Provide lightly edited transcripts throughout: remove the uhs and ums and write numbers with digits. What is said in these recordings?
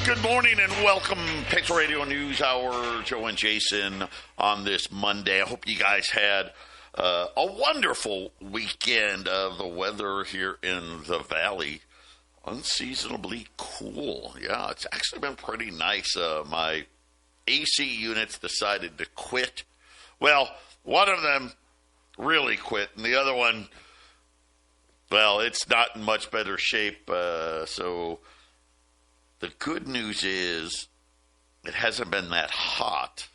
Good morning and welcome, Patriot Radio News Hour. Joe and Jason on this Monday. I hope you guys had a wonderful weekend. The weather here in the Valley, unseasonably cool. Yeah, it's actually been pretty nice. My AC units decided to quit. Well, one of them really quit, and the other one, well, it's not in much better shape. So the good news is it hasn't been that hot.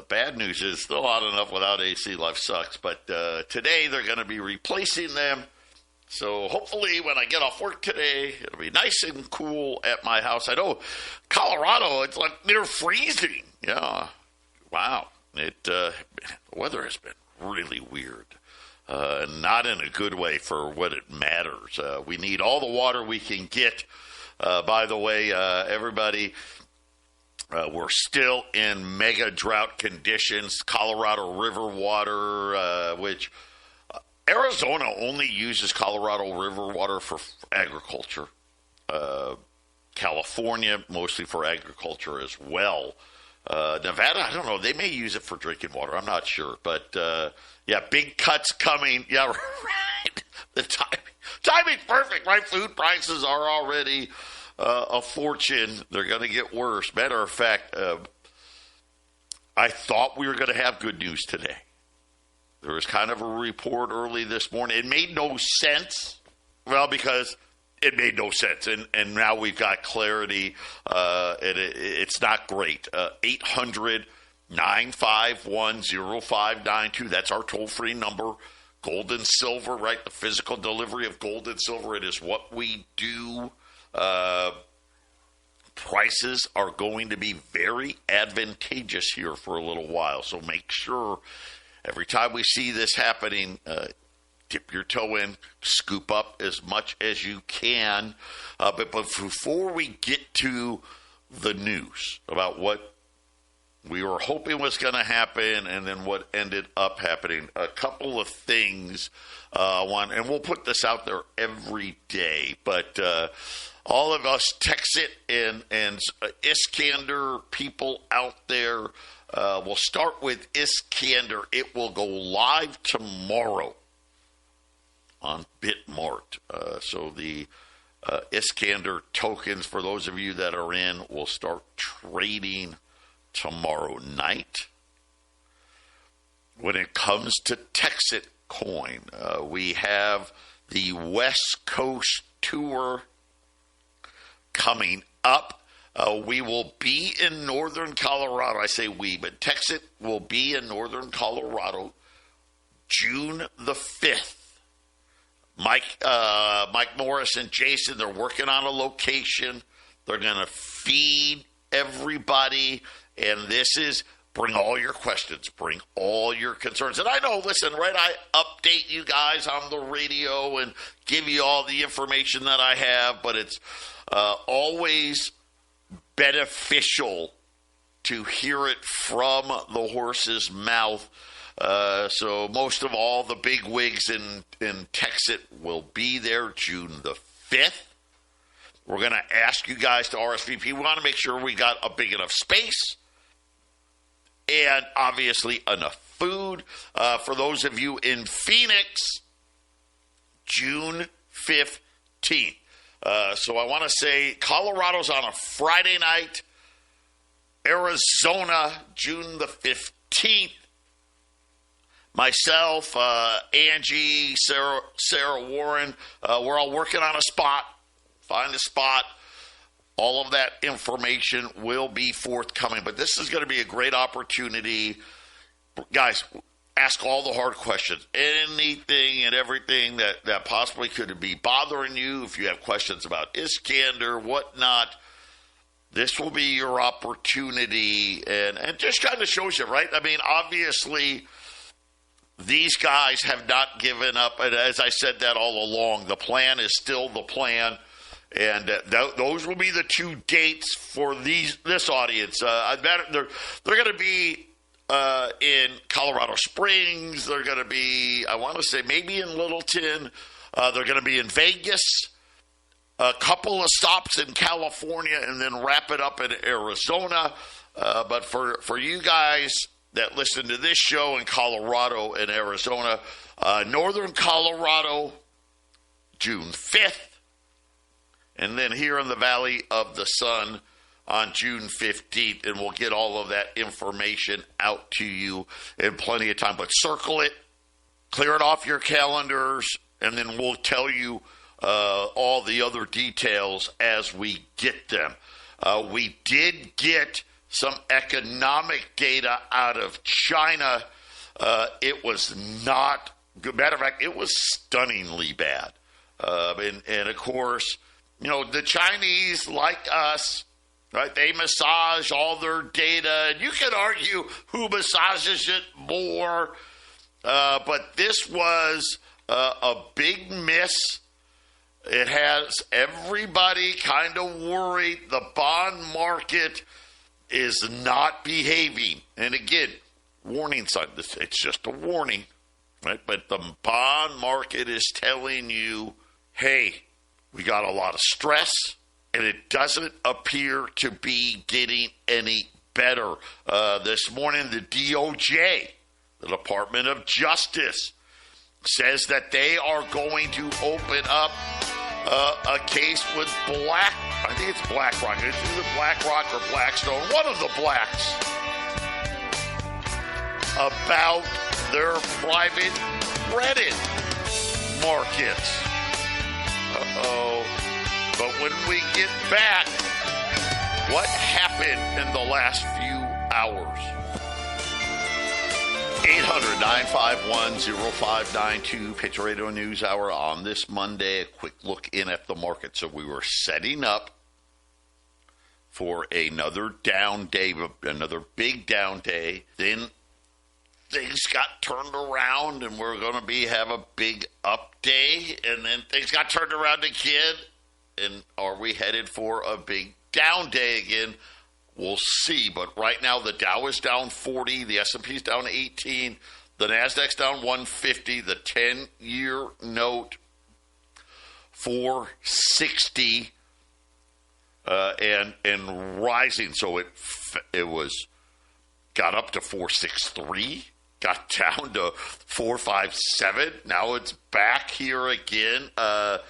Bad news is still hot enough without AC. Life sucks. But today they're going to be replacing them. So hopefully when I get off work today, it'll be nice and cool at my house. I know Colorado, it's like near freezing. Yeah. Wow. The weather has been really weird. Not in a good way for what it matters. We need all the water we can get. By the way, everybody, we're still in mega drought conditions. Colorado River water, which Arizona only uses Colorado River water for agriculture. California, mostly for agriculture as well. Nevada, I don't know. They may use it for drinking water. I'm not sure. But, yeah, big cuts coming. Yeah, right. The timing's perfect, right? Food prices are already a fortune. They're going to get worse. Matter of fact, I thought we were going to have good news today. There was kind of a report early this morning. It made no sense. Well, because it made no sense. And now we've got clarity. It's not great. 800-951-0592. That's our toll-free number. Gold and silver, right? The physical delivery of gold and silver. It is what we do. Prices are going to be very advantageous here for a little while. So make sure every time we see this happening, dip your toe in, scoop up as much as you can. But before we get to the news about what we were hoping was going to happen and then what ended up happening, a couple of things. And we'll put this out there every day, but all of us Texit and Iskander people out there, we'll start with Iskander. It will go live tomorrow on Bitmart. So the Iskander tokens, for those of you that are in, will start trading tomorrow night. When it comes to Texit coin, we have the West Coast tour coming up. We will be in northern Colorado. I say we, but Texit will be in northern Colorado June the 5th. Mike Morris and Jason, they're working on a location. They're going to feed everybody. And this is, bring all your questions, bring all your concerns. And I know, listen, right, I update you guys on the radio and give you all the information that I have, but it's always beneficial to hear it from the horse's mouth. So most of all, the big wigs in Texit will be there June the 5th. We're going to ask you guys to RSVP. We want to make sure we got a big enough space and obviously enough food. For those of you in Phoenix, June 15th. So I want to say Colorado's on a Friday night. Arizona, June the 15th. Myself, Angie, Sarah Warren, we're all working on a spot. Find a spot. All of that information will be forthcoming. But this is going to be a great opportunity. Guys, ask all the hard questions. Anything and everything that possibly could be bothering you. If you have questions about Iskander, whatnot, this will be your opportunity. And just kind of shows you, right? I mean, obviously, these guys have not given up. And as I said that all along, the plan is still the plan. And those will be the two dates for this audience. They're going to be in Colorado Springs. They're going to be, I want to say, maybe in Littleton. They're going to be in Vegas. a couple of stops in California, and then wrap it up in Arizona. But for you guys that listen to this show in Colorado and Arizona, northern Colorado, June 5th. And then here in the Valley of the Sun on June 15th. And we'll get all of that information out to you in plenty of time. But circle it, clear it off your calendars, and then we'll tell you all the other details as we get them. We did get some economic data out of China. It was not good. Matter of fact, it was stunningly bad. And of course, you know, the Chinese, like us, right, they massage all their data. And you can argue who massages it more. But this was a big miss. It has everybody kind of worried. The bond market is not behaving. And again, warning sign. It's just a warning, right? But the bond market is telling you, hey, we got a lot of stress, and it doesn't appear to be getting any better. This morning, the DOJ, the Department of Justice, says that they are going to open up a case with I think it's BlackRock. It's either BlackRock or Blackstone, one of the blacks, about their private credit markets. But when we get back, what happened in the last few hours? 800-951-0592, Patriot Radio News Hour on this Monday. A quick look in at the market. So we were setting up for another down day, another big down day. Then things got turned around, and we're going to have a big up day. And then things got turned around again. And are we headed for a big down day again? We'll see. But right now, the Dow is down 40. The S&P is down 18. The Nasdaq's down 150. The 10-year note 460 and rising. So it got up to 463, got down to 457. Now it's back here again. The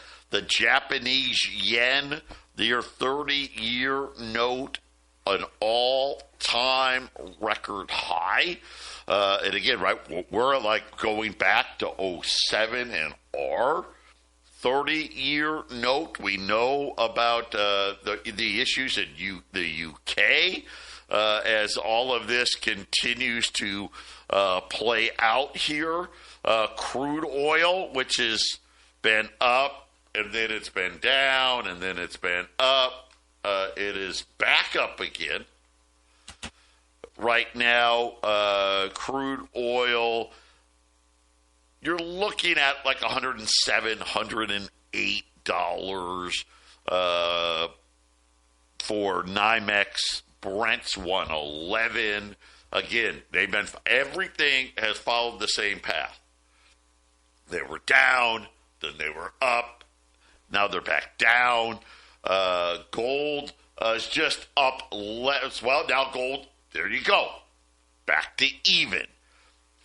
Japanese yen, their 30-year note, an all-time record high. And again, right, we're like going back to 07 and our 30-year note. We know about the issues in the UK as all of this continues to play out here. Crude oil, which has been up, and then it's been down, and then it's been up. It is back up again. Right now, crude oil, you're looking at like $107, $108 for NYMEX. Brent's 111. Again, everything has followed the same path. They were down, then they were up. Now they're back down. Gold is just up less. Well, now gold, there you go. Back to even.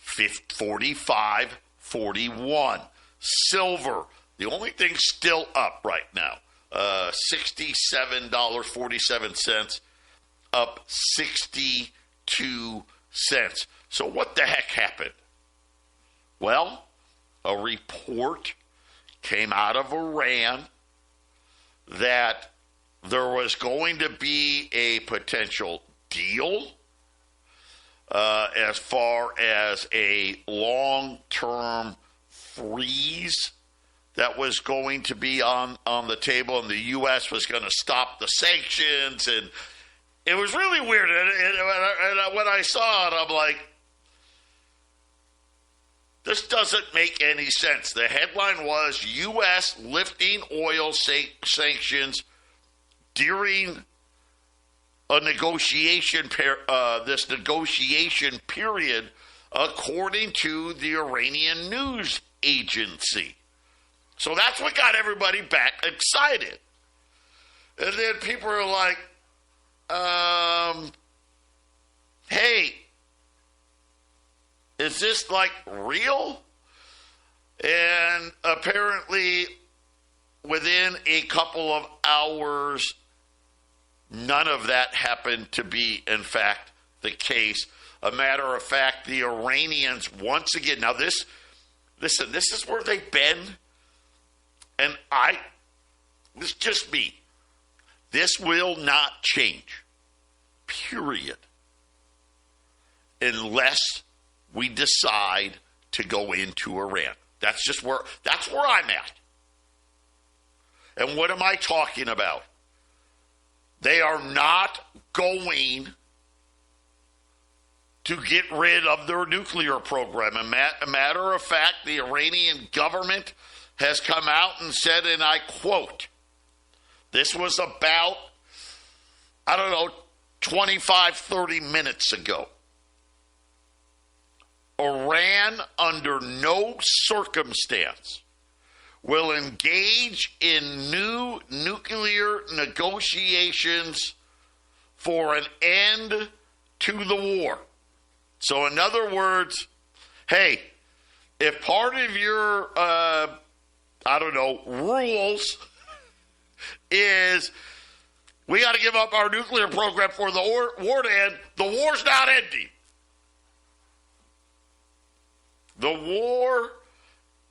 45.41. Silver, the only thing still up right now. $67.47, up 62 cents. So what the heck happened? Well, a report came out of Iran that there was going to be a potential deal as far as a long-term freeze that was going to be on the table, and the U.S. was going to stop the sanctions. And it was really weird. And when I saw it, I'm like, this doesn't make any sense. The headline was U.S. lifting oil sanctions during a negotiation period, according to the Iranian news agency. So that's what got everybody back excited. And then people are like, hey, is this like real? And apparently within a couple of hours, none of that happened to be, in fact, the case. A matter of fact, the Iranians once again, now this is where they've been, and this is just me. This will not change, period, unless we decide to go into Iran. That's where I'm at. And what am I talking about? They are not going to get rid of their nuclear program. A matter of fact, the Iranian government has come out and said, and I quote, this was about, 25, 30 minutes ago. Iran, under no circumstance, will engage in new nuclear negotiations for an end to the war. So in other words, hey, if part of your, rules is we got to give up our nuclear program for the war to end, the war's not ending. The war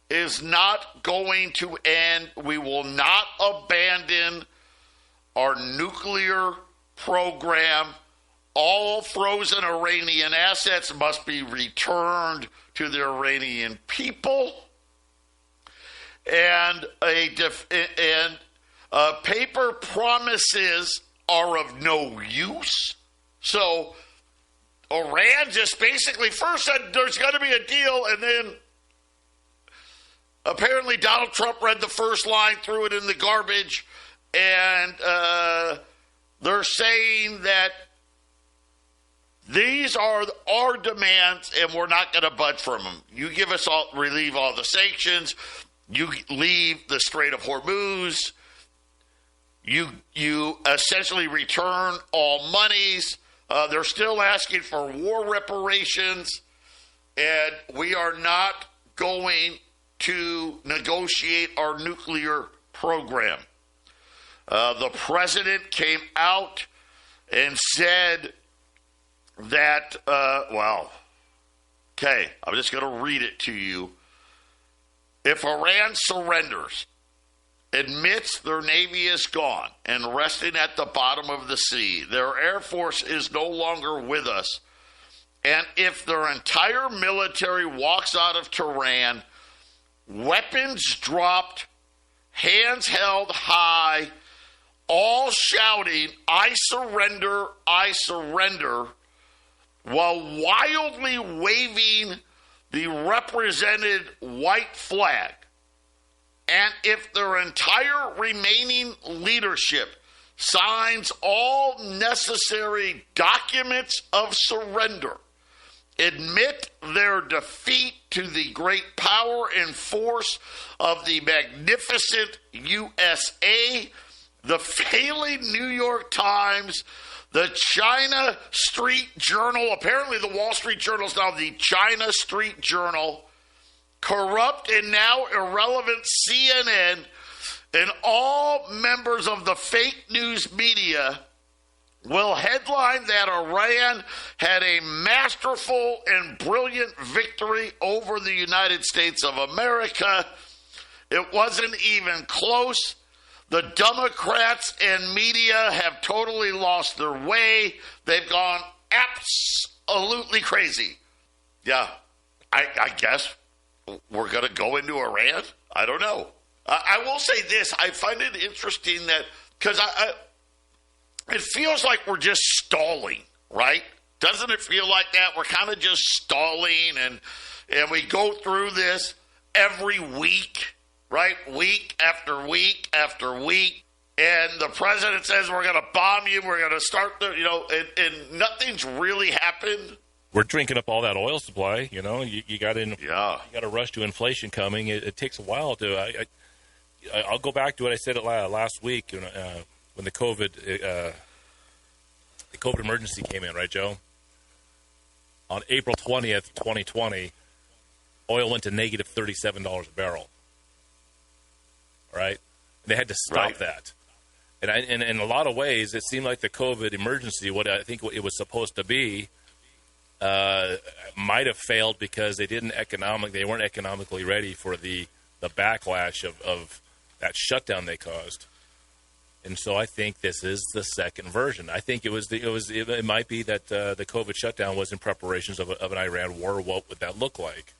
is not going to end. We will not abandon our nuclear program. All frozen Iranian assets must be returned to the Iranian people. And paper promises are of no use. So Iran just basically first said there's going to be a deal, and then apparently Donald Trump read the first line, threw it in the garbage, and they're saying that these are our demands, and we're not going to budge from them. You give us relieve all the sanctions. You leave the Strait of Hormuz. You essentially return all monies. They're still asking for war reparations, and we are not going to negotiate our nuclear program. The president came out and said that, I'm just going to read it to you. If Iran surrenders, admits their navy is gone and resting at the bottom of the sea, their air force is no longer with us, and if their entire military walks out of Tehran, weapons dropped, hands held high, all shouting, "I surrender, I surrender," while wildly waving the represented white flag, and if their entire remaining leadership signs all necessary documents of surrender, admit their defeat to the great power and force of the magnificent USA, the failing New York Times, the China Street Journal, apparently the Wall Street Journal is now the China Street Journal, corrupt and now irrelevant CNN, and all members of the fake news media will headline that Iran had a masterful and brilliant victory over the United States of America. It wasn't even close. The Democrats and media have totally lost their way. They've gone absolutely crazy. Yeah, I guess we're going to go into Iran? I don't know. I will say this. I find it interesting that, because it feels like we're just stalling, right? Doesn't it feel like that? We're kind of just stalling, and we go through this every week, right? Week after week after week. And the president says, we're going to bomb you. We're going to start and nothing's really happened. We're drinking up all that oil supply. You got to rush to inflation coming. It takes a while to. I'll go back to what I said last week when when the COVID emergency came in, right, Joe? On April 20th, 2020, oil went to negative $37 a barrel. Right? They had to stop that. And in a lot of ways, it seemed like the COVID emergency, what I think it was supposed to be, might have failed because they weren't economically ready for the backlash of that shutdown they caused. And so I think this is the second version. I think it might be that the COVID shutdown was in preparations of an Iran war. What would that look like?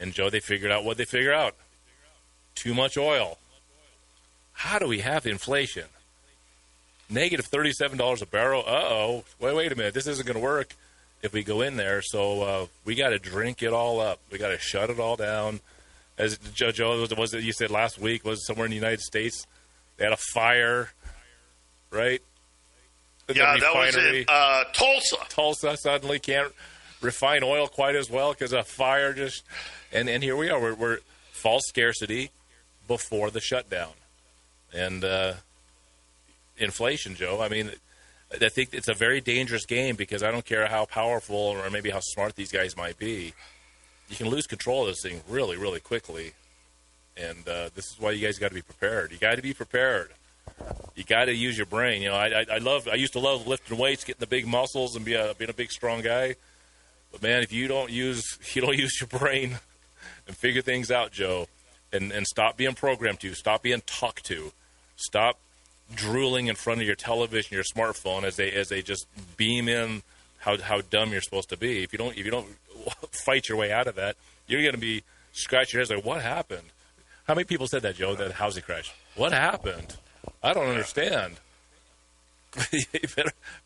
And Joe, they figured out what they figured out. Too much oil. How do we have inflation? Negative $37 a barrel. Uh-oh. Wait a minute. This isn't going to work if we go in there. So we got to drink it all up. We got to shut it all down. As Joe, was it you said last week, was somewhere in the United States, they had a fire, right? Yeah, that was in Tulsa. Tulsa suddenly can't refine oil quite as well because of fire. And here we are. We're false scarcity before the shutdown. And inflation, Joe. I mean, I think it's a very dangerous game because I don't care how powerful or maybe how smart these guys might be. You can lose control of this thing really, really quickly. And this is why you guys got to be prepared. You got to be prepared. You got to use your brain. You know, I used to love lifting weights, getting the big muscles, and being a big, strong guy. But man, if you don't use your brain and figure things out, Joe, and stop being programmed to, stop being talked to, stop drooling in front of your television, your smartphone as they just beam in how dumb you're supposed to be. If you don't fight your way out of that, you're going to be scratching your head like, what happened? How many people said that, Joe, that housing crash? What happened? I don't understand. You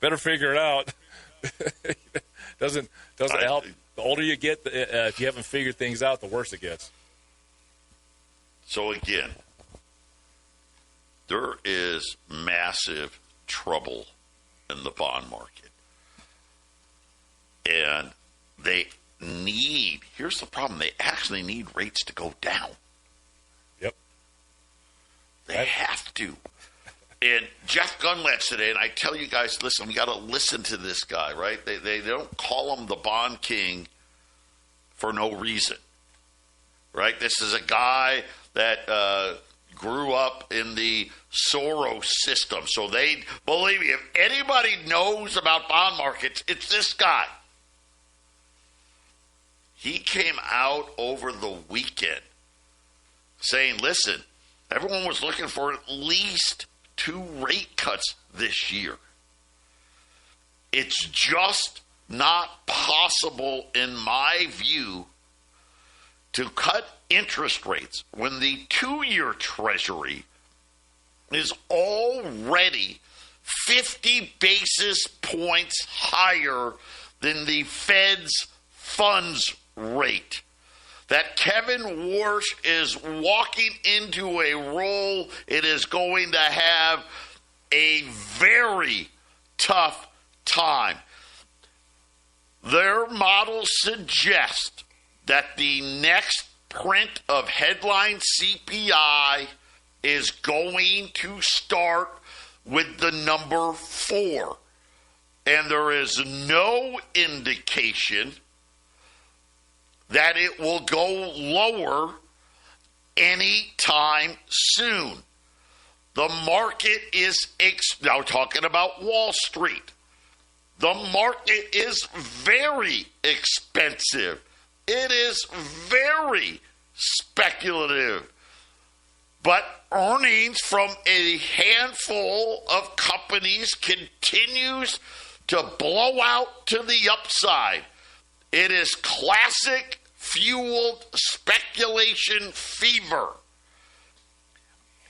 better figure it out. doesn't help. The older you get, if you haven't figured things out, the worse it gets. So again, there is massive trouble in the bond market. And here's the problem, they actually need rates to go down. Yep. They have to. And Jeff Gunlet's today, and I tell you guys, listen, we got to listen to this guy, right? They don't call him the bond king for no reason, right? This is a guy that grew up in the Soros system. So they, believe me, if anybody knows about bond markets, it's this guy. He came out over the weekend saying, listen, everyone was looking for at least 2 rate cuts this year. It's just not possible, in my view, to cut interest rates when the 2-year Treasury is already 50 basis points higher than the Fed's funds rate. That Kevin Warsh is walking into a role it is going to have a very tough time. Their models suggest that the next print of headline CPI is going to start with the number 4. And there is no indication that it will go lower anytime soon. The market is, now talking about Wall Street, the market is very expensive. It is very speculative. But earnings from a handful of companies continues to blow out to the upside. It is classic fueled speculation fever.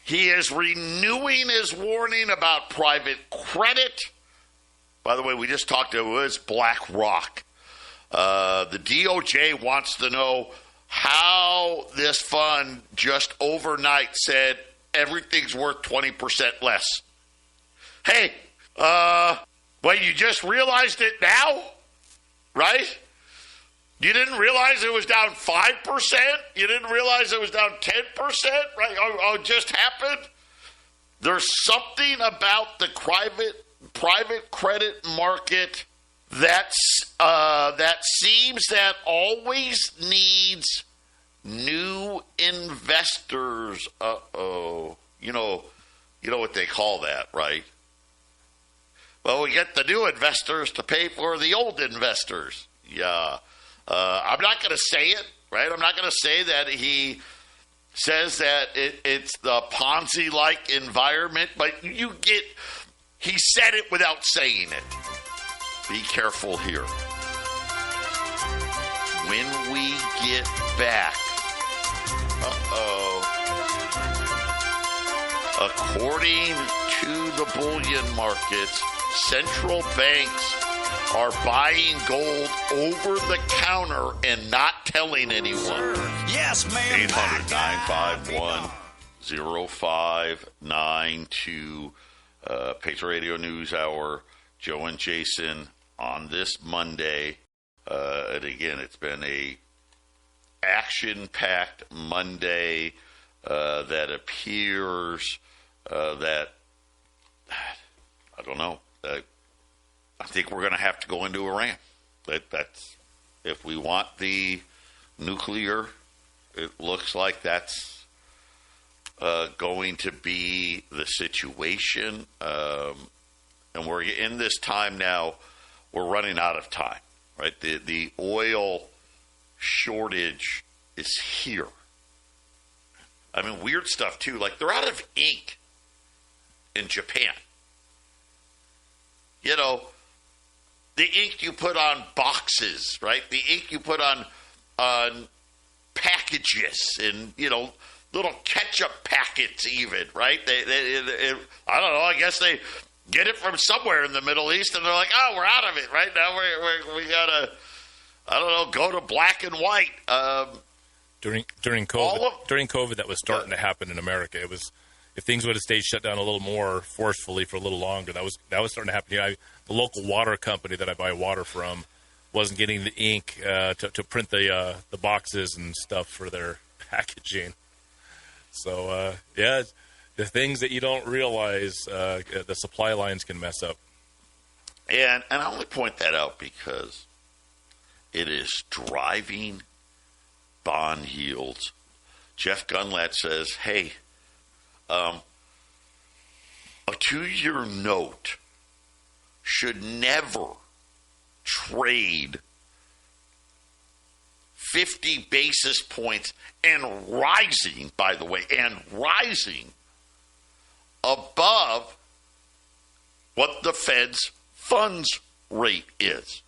He is renewing his warning about private credit. By the way, we just talked to it was BlackRock. The DOJ wants to know how this fund just overnight said everything's worth 20% less. Hey, well, you just realized it now, right? You didn't realize it was down 5%? You didn't realize it was down 10%? Right? Oh, it just happened? There's something about the private credit market that seems that always needs new investors. You know what they call that, right? Well, we get the new investors to pay for the old investors. Yeah. I'm not going to say it, right? I'm not going to say that he says that it's the Ponzi-like environment, but he said it without saying it. Be careful here. When we get back, according to the bullion markets, central banks are buying gold over the counter and not telling anyone. Yes, ma'am. 800-951-0592. Patriot Radio News Hour. Joe and Jason on this Monday. And again, it's been a action-packed Monday that appears that, I don't know, I think we're going to have to go into Iran. That's if we want the nuclear, it looks like that's going to be the situation. And we're in this time now, we're running out of time, right? The oil shortage is here. I mean, weird stuff, too. Like, they're out of ink in Japan. You know, the ink you put on boxes, right? The ink you put on packages and, little ketchup packets even, right? They I don't know, I guess they get it from somewhere in the Middle East and they're like, oh, we're out of it, right? Now we got to, I don't know, go to black and white. During COVID, that was starting to happen in America. It was, if things would have stayed shut down a little more forcefully for a little longer, that was starting to happen. The local water company that I buy water from wasn't getting the ink to print the boxes and stuff for their packaging. So the things that you don't realize, the supply lines can mess up. And I only point that out because it is driving bond yields. Jeff Gunlat says, hey, a 2-year note should never trade 50 basis points and rising, by the way, above what the Fed's funds rate is.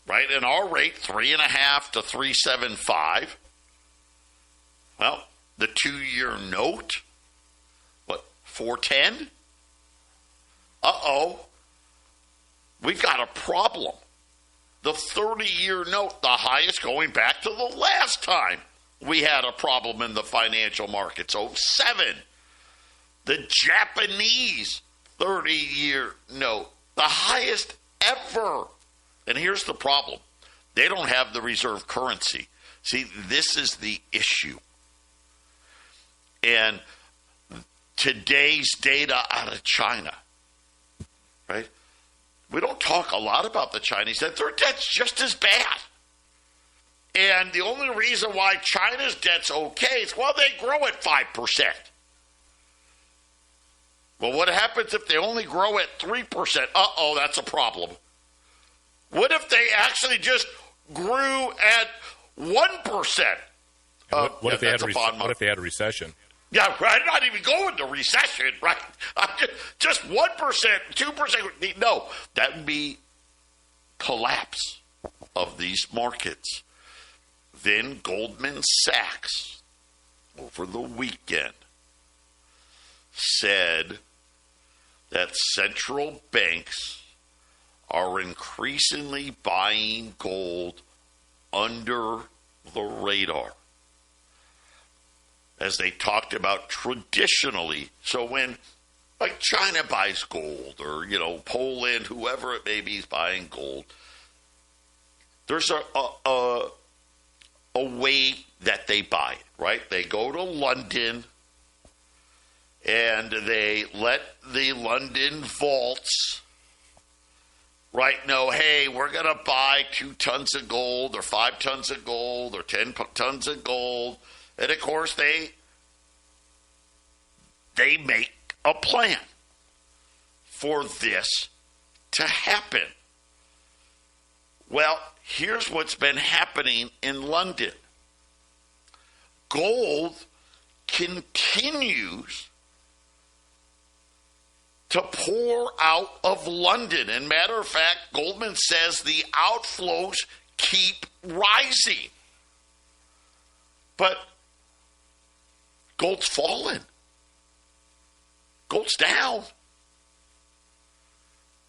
Right? And our rate, 3.5 to 3.75. Well, the 2-year note, 4.10? Uh-oh. We've got a problem. The 30-year note, the highest going back to the last time we had a problem in the financial markets, 07. The Japanese 30-year note, the highest ever. And here's the problem. They don't have the reserve currency. See, this is the issue. And today's data out of China, right? We don't talk a lot about the Chinese debt. Their debt's just as bad. And the only reason why China's debt's okay is, well, they grow at 5%. Well, what happens if they only grow at 3%? Uh-oh, that's a problem. What if they actually just grew at 1%? What if they had a recession? Yeah, right. Not even going to recession, right? Just 1%, 2%. No, that would be collapse of these markets. Then Goldman Sachs, over the weekend, said that central banks are increasingly buying gold under the radar. As they talked about traditionally. So when, like, China buys gold or, Poland, whoever it may be is buying gold, there's a way that they buy it, right? They go to London and they let the London vaults know, hey, we're going to buy 2 tons of gold or 5 tons of gold or 10 tons of gold. And, of course, they make a plan for this to happen. Well, here's what's been happening in London. Gold continues to pour out of London. And matter of fact, Goldman says the outflows keep rising. But gold's fallen. Gold's down.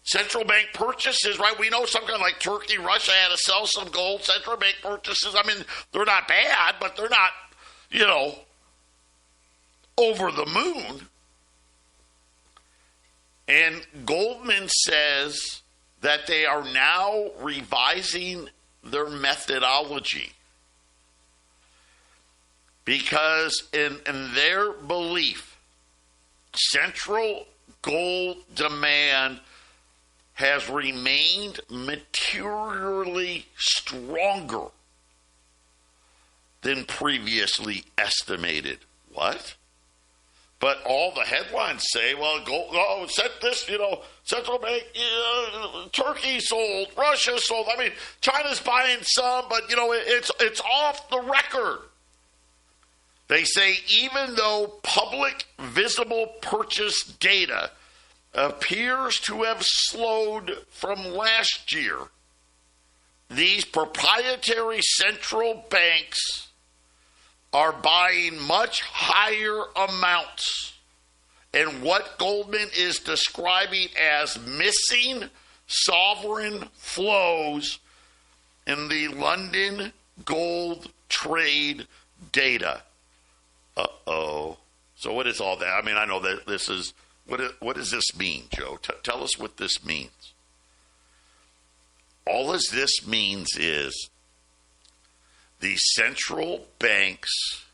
Central bank purchases, right? We know something like Turkey, Russia had to sell some gold. Central bank purchases, I mean, they're not bad, but they're not, over the moon. And Goldman says that they are now revising their methodology because in their belief, central gold demand has remained materially stronger than previously estimated. What? But all the headlines say, well, gold, central bank, Turkey sold, Russia sold. I mean, China's buying some, but, it's off the record. They say even though public visible purchase data appears to have slowed from last year, these proprietary central banks are buying much higher amounts in what Goldman is describing as missing sovereign flows in the London gold trade data. Uh-oh. So what is all that? I mean, I know that this is, what does this mean, Joe? Tell us what this means. All this means is the central banks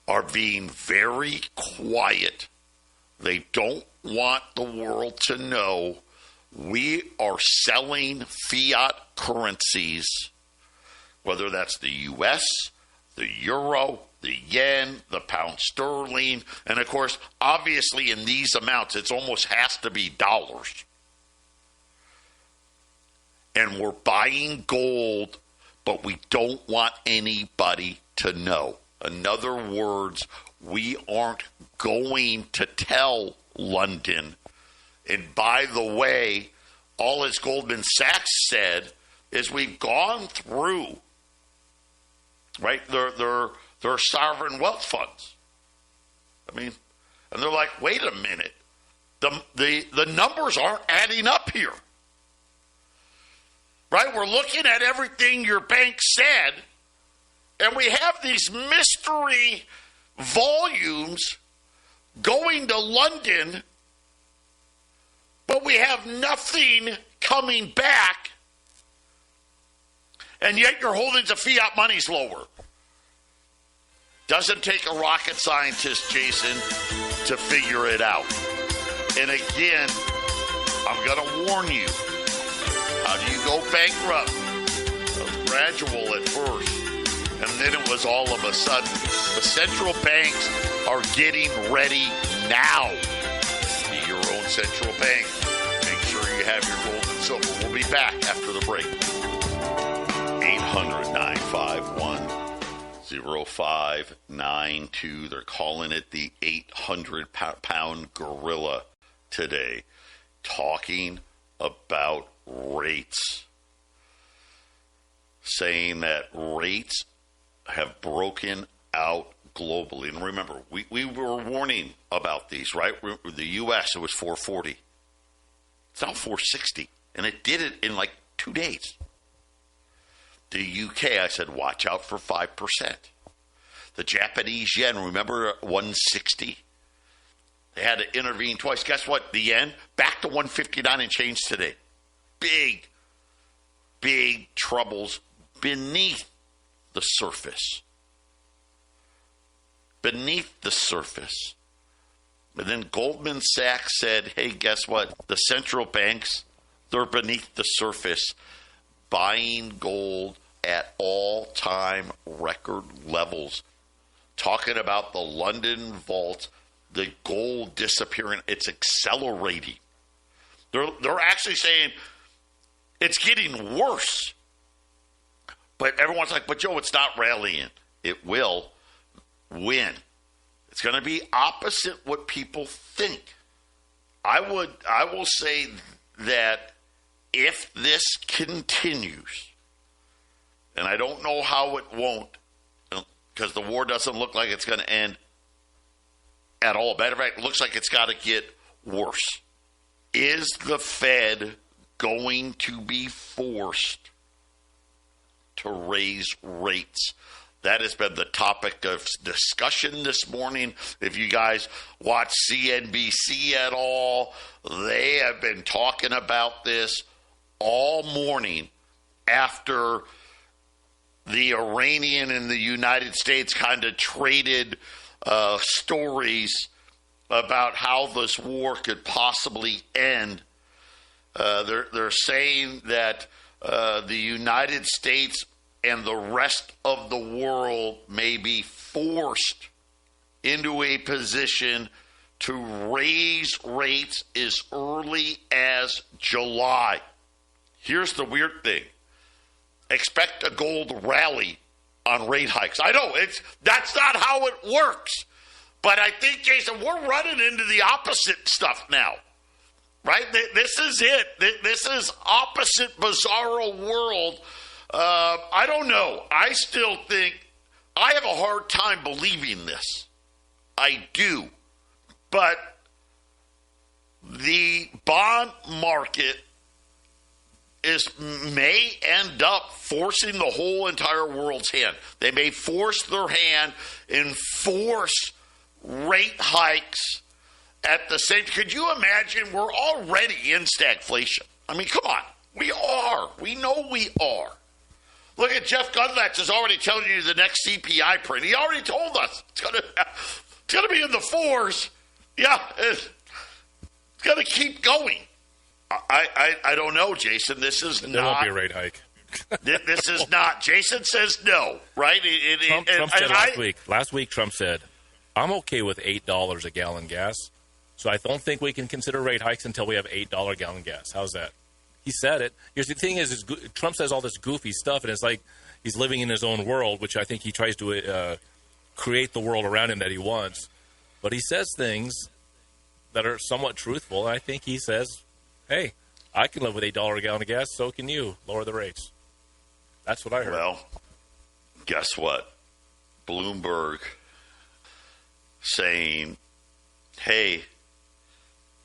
are being very quiet. They don't want the world to know we are selling fiat currencies, whether that's the U.S., the euro, the yen, the pound sterling, and of course, obviously in these amounts, it almost has to be dollars. And we're buying gold, but we don't want anybody to know. In other words, we aren't going to tell London. And by the way, all as Goldman Sachs said is we've gone through, right, their sovereign wealth funds. I mean, and they're like, wait a minute, the numbers aren't adding up here. Right? We're looking at everything your bank said, and we have these mystery volumes going to London, but we have nothing coming back, and yet your holdings of fiat money's lower. Doesn't take a rocket scientist, Jason, to figure it out. And again, I'm going to warn you. How do you go bankrupt? It was gradual at first, and then it was all of a sudden. The central banks are getting ready now. Be your own central bank. Make sure you have your gold and silver. We'll be back after the break. 800-951-0592. They're calling it the 800-pound gorilla today. Talking about rates, saying that rates have broken out globally. And remember, we were warning about these, right? The U.S., it was 440. It's now 460. And it did it in like 2 days. The U.K., I said, watch out for 5%. The Japanese yen, remember 160? They had to intervene twice. Guess what? The yen, back to 159 and change today. Big troubles beneath the surface. beneath the surface. And then Goldman Sachs said, hey, guess what? The central banks, they're beneath the surface, buying gold at all-time record levels. Talking about the London vault, the gold disappearing. It's accelerating. They're actually saying it's getting worse. But everyone's like, but Joe, it's not rallying. It will win. It's going to be opposite what people think. I will say that if this continues, and I don't know how it won't, because the war doesn't look like it's going to end at all. Matter of fact, it looks like it's got to get worse. Is the Fed going to be forced to raise rates? That has been the topic of discussion this morning. If you guys watch CNBC at all, they have been talking about this all morning after the Iranian and the United States kind of traded stories about how this war could possibly end. They're saying that the United States and the rest of the world may be forced into a position to raise rates as early as July. Here's the weird thing. Expect a gold rally on rate hikes. I know that's not how it works. But I think, Jason, we're running into the opposite stuff now. Right? This is it. This is opposite bizarro world. I don't know. I still think I have a hard time believing this. I do. But the bond market may end up forcing the whole entire world's hand. They may force their hand and force rate hikes at the same. Could you imagine? We're already in stagflation. I mean, come on. We are. We know we are. Look at Jeff Gundlach is already telling you the next CPI print. He already told us it's going to be in the fours. Yeah, it's going to keep going. I don't know, Jason. This is not. There won't be a rate hike. This is not. Jason says no, right? Trump said last week, Trump said, I'm okay with $8 a gallon gas, so I don't think we can consider rate hikes until we have $8 a gallon gas. How's that? He said it. Here's the thing is Trump says all this goofy stuff, and it's like he's living in his own world, which I think he tries to create the world around him that he wants. But he says things that are somewhat truthful, and I think he says, hey, I can live with $8 a gallon of gas, so can you. Lower the rates. That's what I heard. Well, guess what? Bloomberg saying, hey,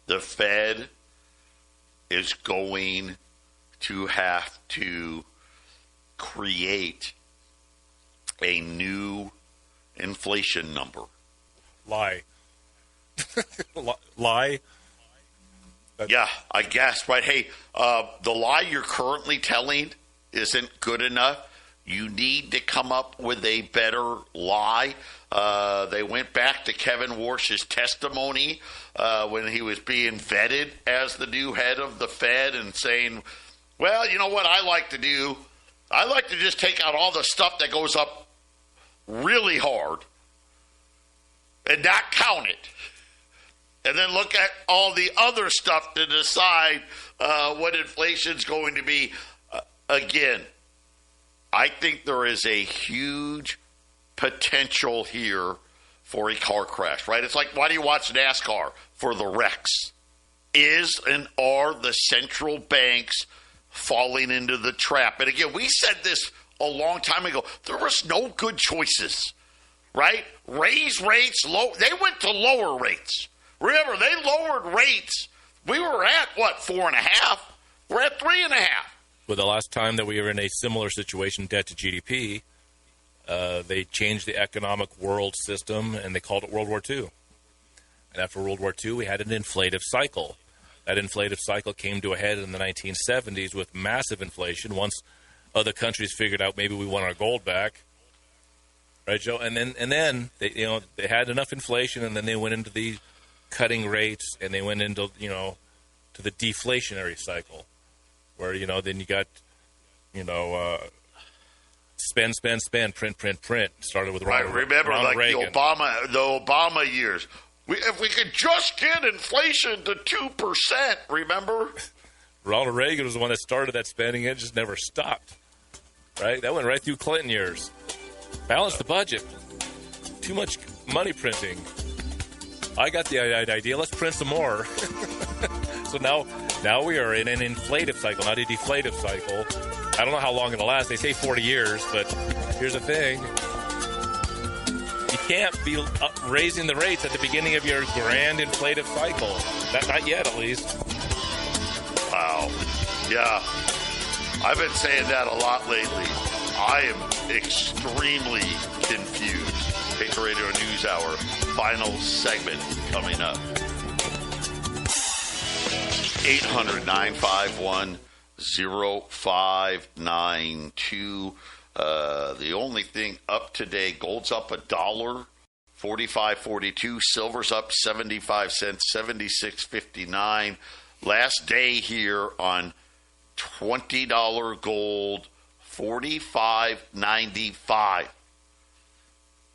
the Fed is going to have to create a new inflation number. Lie. Lie? Yeah, I guess, right? Hey, the lie you're currently telling isn't good enough. You need to come up with a better lie. They went back to Kevin Warsh's testimony when he was being vetted as the new head of the Fed and saying, well, you know what I like to do? I like to just take out all the stuff that goes up really hard and not count it. And then look at all the other stuff to decide what inflation's going to be. Again, I think there is a huge potential here for a car crash, right? It's like, why do you watch NASCAR? For the wrecks. Is and are the central banks falling into the trap? And again, we said this a long time ago. There was no good choices, right? Raise rates, they went to lower rates. Remember, they lowered rates. We were at, 4.5? We're at 3.5. Well, the last time that we were in a similar situation, debt to GDP, they changed the economic world system, and they called it World War II. And after World War II, we had an inflative cycle. That inflative cycle came to a head in the 1970s with massive inflation. Once other countries figured out maybe we want our gold back, right, Joe? And then they they had enough inflation, and then they went into the cutting rates, and they went into to the deflationary cycle, where then you got spend, print. Started with Ronald, remember, Ronald like Reagan. the Obama years. If we could just get inflation to 2%, remember? Ronald Reagan was the one that started that spending. It just never stopped. Right? That went right through Clinton years. Balance the budget. Too much money printing. I got the idea. Let's print some more. So now we are in an inflative cycle, not a deflative cycle. I don't know how long it'll last. They say 40 years, but here's the thing. You can't be raising the rates at the beginning of your grand inflative cycle. Not yet, at least. Wow. Yeah. I've been saying that a lot lately. I am extremely confused. Patriot Radio News Hour, final segment coming up. 800-951-0592. The only thing up today, gold's up $1, 45.42. Silver's up 75 cents, 76.59. Last day here on $20 gold, 45.95.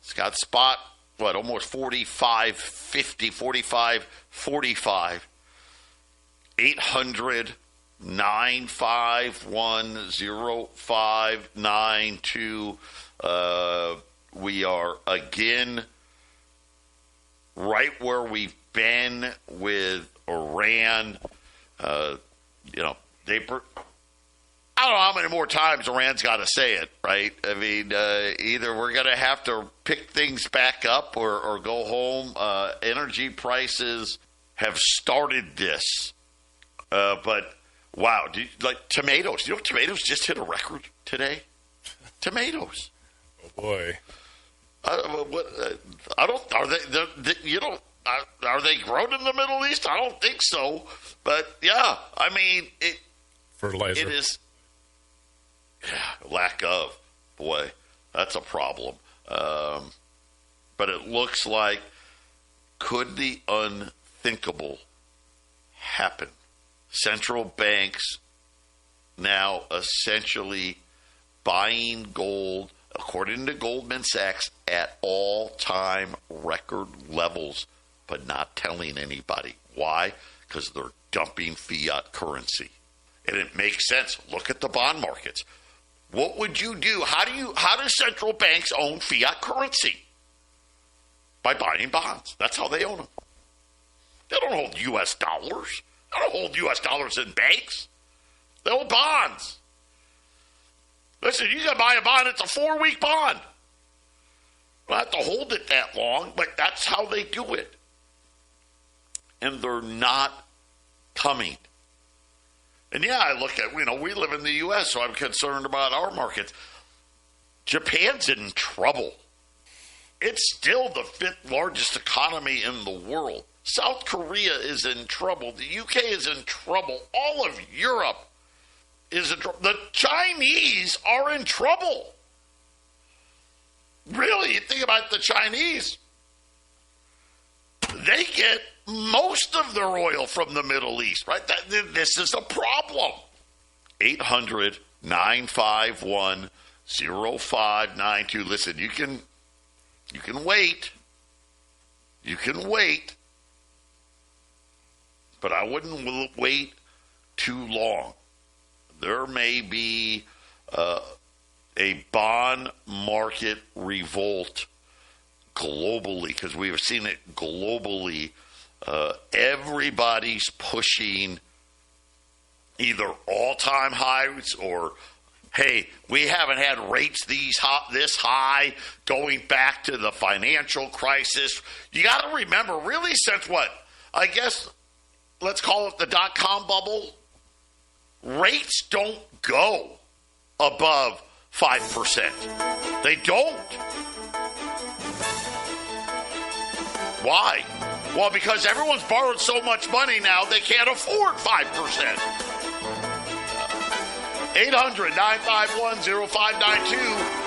It's got spot, almost 45.50, 45.45. 800-951-0592. We are again right where we've been with Iran. I don't know how many more times Iran's got to say it, right? I mean, either we're going to have to pick things back up or go home. Energy prices have started this. But, wow, like tomatoes. You know, tomatoes just hit a record today? Tomatoes. Oh, boy. Are they grown in the Middle East? I don't think so. But, yeah, I mean, fertilizer. It is lack of. Boy, that's a problem. But it looks like, could the unthinkable happen? Central banks now essentially buying gold, according to Goldman Sachs, at all-time record levels, but not telling anybody. Why? Because they're dumping fiat currency. And it makes sense. Look at the bond markets. What would you do? How do central banks own fiat currency? By buying bonds. That's how they own them. They don't hold U.S. dollars. They don't hold U.S. dollars in banks. They hold bonds. Listen, you can buy a bond. It's a 4-week bond. You don't have to hold it that long, but that's how they do it. And they're not coming. And yeah, I look at, we live in the U.S., so I'm concerned about our markets. Japan's in trouble. It's still the 5th largest economy in the world. South Korea is in trouble. The UK is in trouble. All of Europe is in trouble. The Chinese are in trouble. Really, you think about the Chinese. They get most of their oil from the Middle East, right? This is a problem. 800-951-0592. Listen, you can wait. You can wait. But I wouldn't wait too long. There may be a bond market revolt globally, because we have seen it globally. Everybody's pushing either all-time highs or, hey, we haven't had rates this high going back to the financial crisis. You got to remember, really, since what? I guess, let's call it the dot-com bubble. Rates don't go above 5%. They don't. Why? Well, because everyone's borrowed so much money now, they can't afford 5%. 800-951-0592.